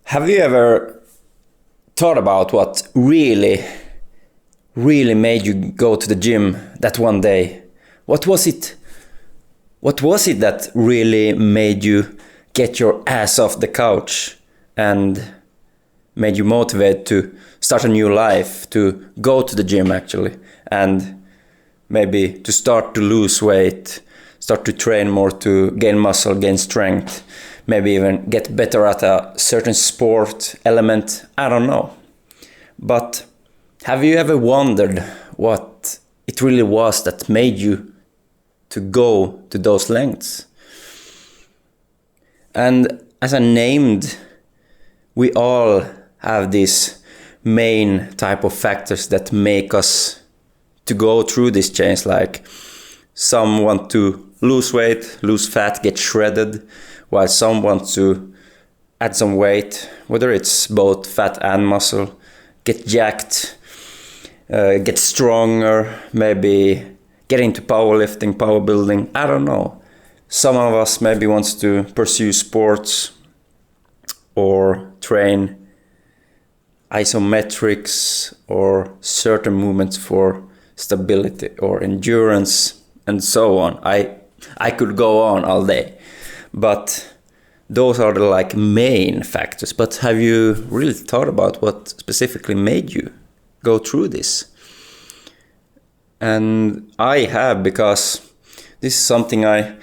Have you ever thought about what really made you go to the gym that one day? What was it? What was it that really made you get your ass off the couch and made you motivated to start a new life, to go to the gym actually, and maybe to start to lose weight, start to train more, to gain muscle, gain strength, maybe even get better at a certain sport element? I don't know. But have you ever wondered what it really was that made you to go to those lengths? And as I named, we all have these main type of factors that make us to go through this change. Like some want to lose weight, lose fat, get shredded, while some want to add some weight, whether it's both fat and muscle, get jacked, get stronger, maybe get into powerlifting, power building, I don't know. Some of us maybe wants to pursue sports or train isometrics or certain movements for stability or endurance and so on. I could go on all day, but those are the main factors. But have you really thought about what specifically made you go through this? And I have, because this is something I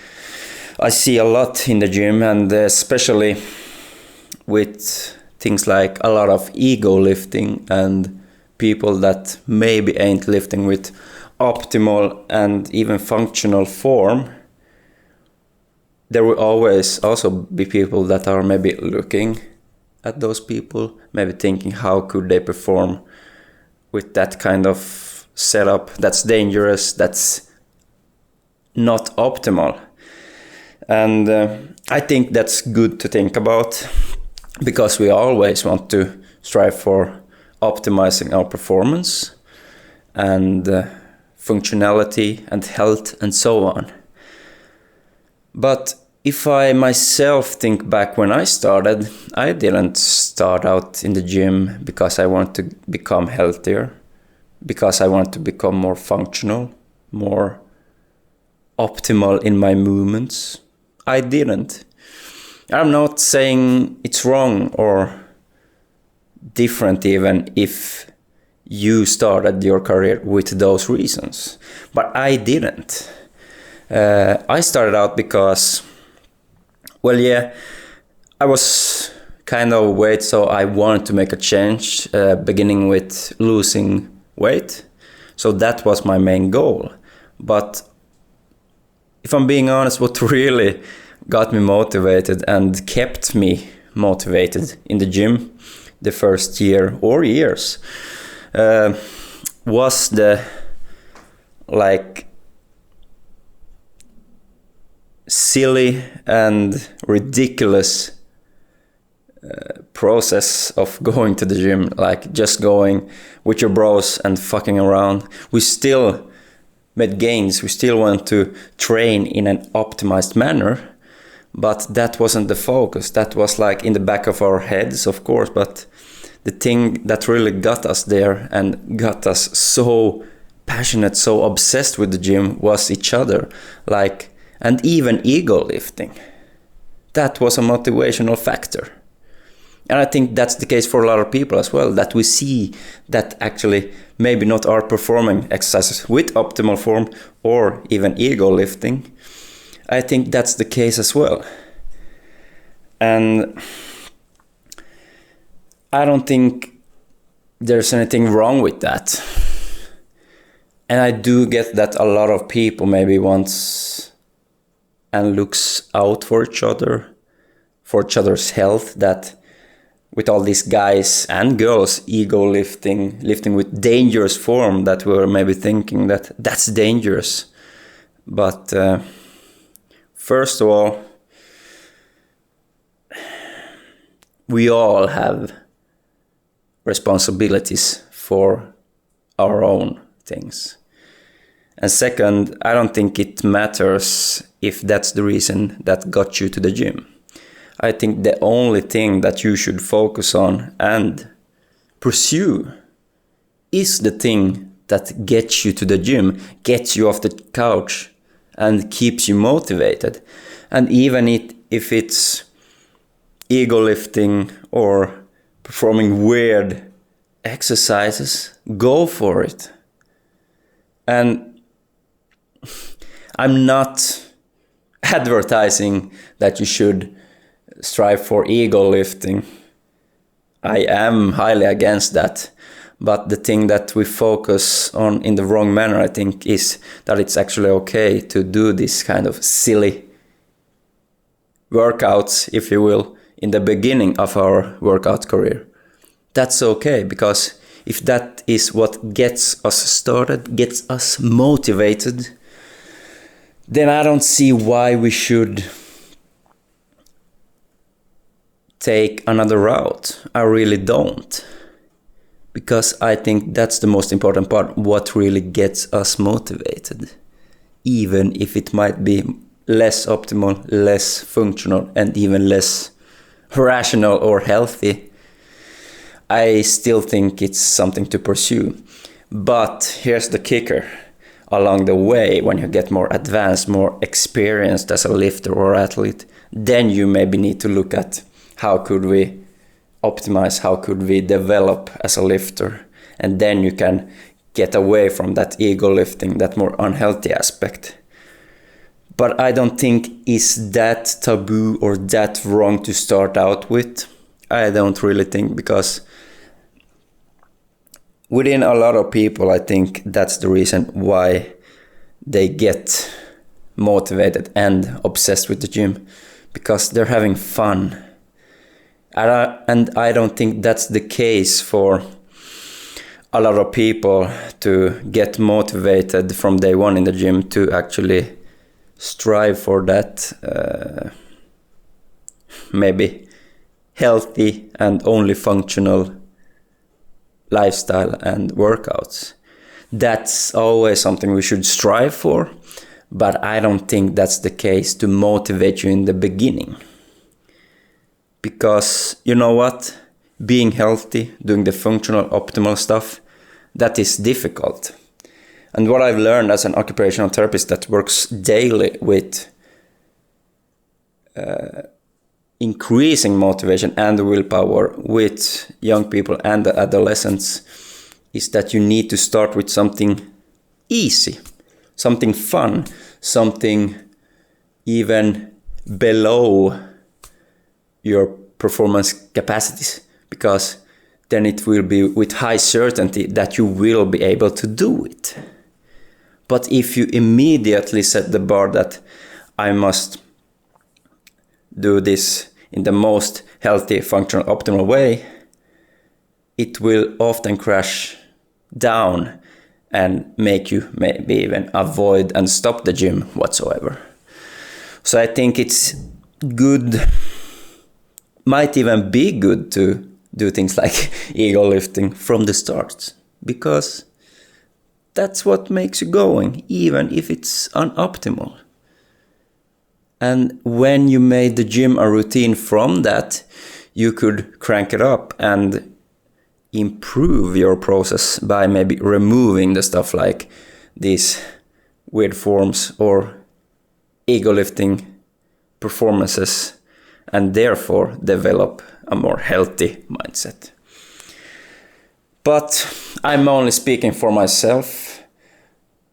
see a lot in the gym, and especially with things like a lot of ego lifting and people that maybe ain't lifting with optimal and even functional form. There will always also be people that are maybe looking at those people, maybe thinking how could they perform with that kind of setup that's dangerous, that's not optimal. And I think that's good to think about, because we always want to strive for optimizing our performance and functionality and health and so on. But if I myself think back when I started, I didn't start out in the gym because I want to become healthier, because I want to become more functional, more optimal in my movements. I didn't. I'm not saying it's wrong or different even if you started your career with those reasons, but I didn't. I started out because, I was kind of overweight, so I wanted to make a change, beginning with losing weight. So that was my main goal. But if I'm being honest, what really got me motivated and kept me motivated in the gym the first year or years was the silly and ridiculous process of going to the gym, like just going with your bros and fucking around. We still made gains, we still want to train in an optimized manner, but that wasn't the focus. That was in the back of our heads, of course, but the thing that really got us there and got us so passionate, so obsessed with the gym was each other, and even ego lifting. That was a motivational factor. And I think that's the case for a lot of people as well, that we see that actually maybe not are performing exercises with optimal form or even ego lifting. I think that's the case as well. And I don't think there's anything wrong with that. And I do get that a lot of people maybe wants and looks out for each other, for each other's health, that with all these guys and girls ego lifting with dangerous form, that we're maybe thinking that that's dangerous. But first of all, we all have responsibilities for our own things. And second, I don't think it matters if that's the reason that got you to the gym. I think the only thing that you should focus on and pursue is the thing that gets you to the gym, gets you off the couch, and keeps you motivated. And even if it's ego lifting or performing weird exercises, go for it. And I'm not advertising that you should strive for ego lifting. I am highly against that. But the thing that we focus on in the wrong manner, I think, is that it's actually okay to do this kind of silly workouts, if you will, in the beginning of our workout career. That's okay, because if that is what gets us started, gets us motivated, then I don't see why we should take another route. I really don't. Because I think that's the most important part, what really gets us motivated. Even if it might be less optimal, less functional, and even less rational or healthy, I still think it's something to pursue. But here's the kicker. Along the way, when you get more advanced, more experienced as a lifter or athlete, then you maybe need to look at how could we optimize, how could we develop as a lifter, and then you can get away from that ego lifting, that more unhealthy aspect. But I don't think it's that taboo or that wrong to start out with. I don't really think, because within a lot of people, I think that's the reason why they get motivated and obsessed with the gym, because they're having fun. And I don't think that's the case for a lot of people to get motivated from day one in the gym to actually strive for that maybe healthy and only functional lifestyle and workouts. That's always something we should strive for, but I don't think that's the case to motivate you in the beginning. Because you know what? Being healthy, doing the functional, optimal stuff, that is difficult. And what I've learned as an occupational therapist that works daily with increasing motivation and willpower with young people and adolescents is that you need to start with something easy, something fun, something even below your performance capacities, because then it will be with high certainty that you will be able to do it. But if you immediately set the bar that I must do this in the most healthy, functional, optimal way, it will often crash down and make you maybe even avoid and stop the gym whatsoever. So I think it's good, might even be good to do things like ego lifting from the start, because that's what makes you going, even if it's unoptimal. And when you made the gym a routine from that, you could crank it up and improve your process by maybe removing the stuff like these weird forms or ego lifting performances, and therefore develop a more healthy mindset. But I'm only speaking for myself.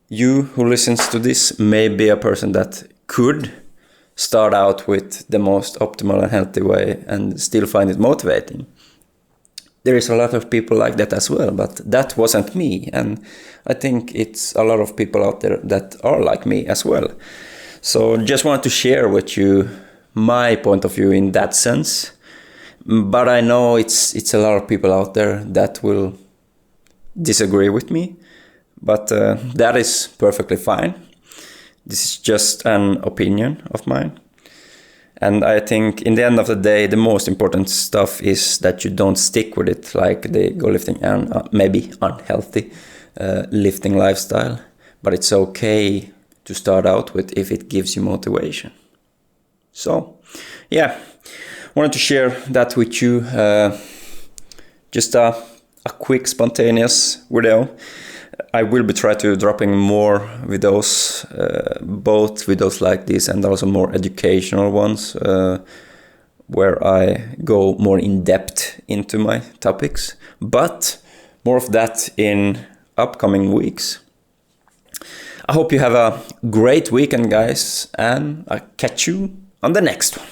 You who listens to this may be a person that could start out with the most optimal and healthy way and still find it motivating. There is a lot of people like that as well, but that wasn't me. And I think it's a lot of people out there that are like me as well. So just want to share with you my point of view in that sense. But I know it's a lot of people out there that will disagree with me. But that is perfectly fine. This is just an opinion of mine. And I think in the end of the day, the most important stuff is that you don't stick with it, like the ego lifting and maybe unhealthy lifting lifestyle. But it's okay to start out with if it gives you motivation. So, yeah. wanted to share that with you. Just a quick spontaneous video. I will be trying to dropping more videos, both videos like this and also more educational ones, where I go more in depth into my topics, but more of that in upcoming weeks. I hope you have a great weekend, guys, and I'll catch you on the next one.